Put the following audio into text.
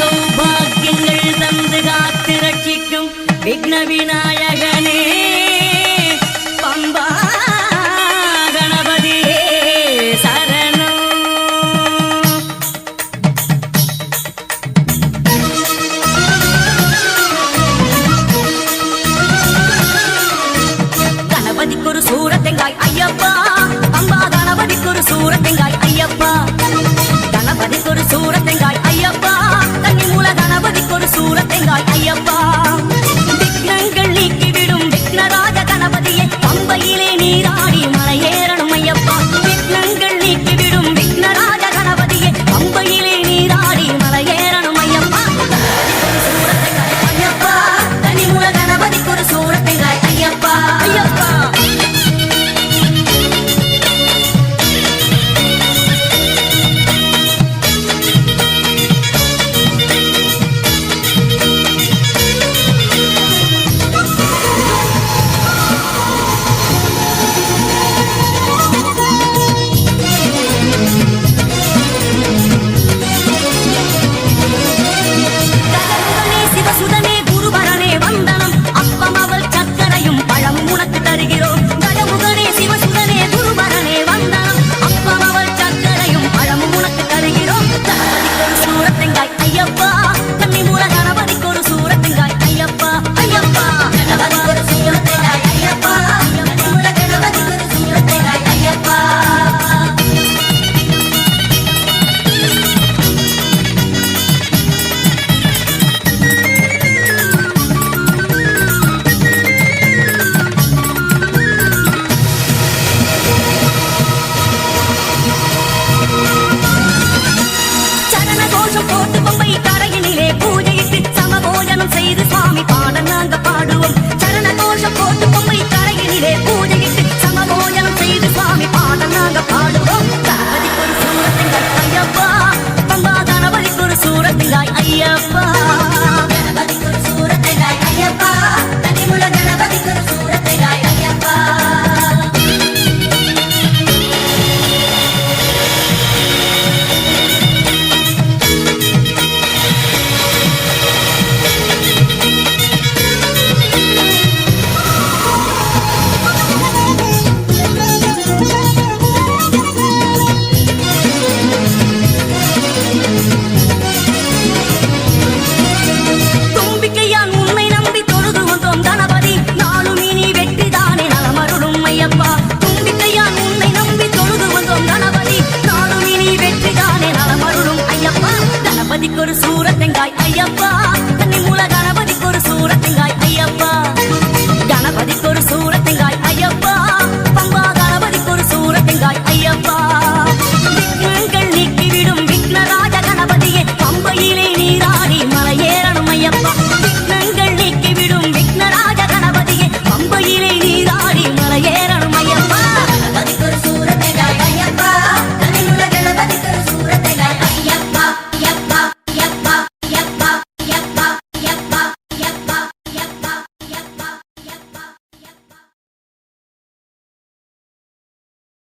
சௌபாக்கியங்கள் தந்து காத்து ரட்சிக்கும் விக்ன விநாயகனே பம்பா கணபதியே சரணம். கணபதிக்கு ஒரு சூரத்தெங்காய் ஐயப்பா, பம்பா கணபதிக்கு ஒரு சூரத்தெங்காய் ஐயப்பா, கணபதிக்கு ஒரு சூரத்தெங்காய் ஐயப்பா, கன்னி மூல கணபதிக்கு ஒரு சூரத்தெங்காய் ஐயப்பா. விக்னங்கள் நீக்கிவிடும் விக்னராஜ கணபதியே பம்பையிலே நீராடி மலையேறணும் ஐயப்பா. விக்னங்கள் நீக்கிவிடும் விக்னராஜ கணபதியே பம்பையிலே நீராடி மலையேறணும் ஐயப்பா. ஒரு சூரத்தெங்காய் ஐயப்பா, கன்னி மூல கணபதிக்கு ஒரு சூரத்தெங்காய் ஐயப்பா ஐயப்பா. போட்டு பம்பை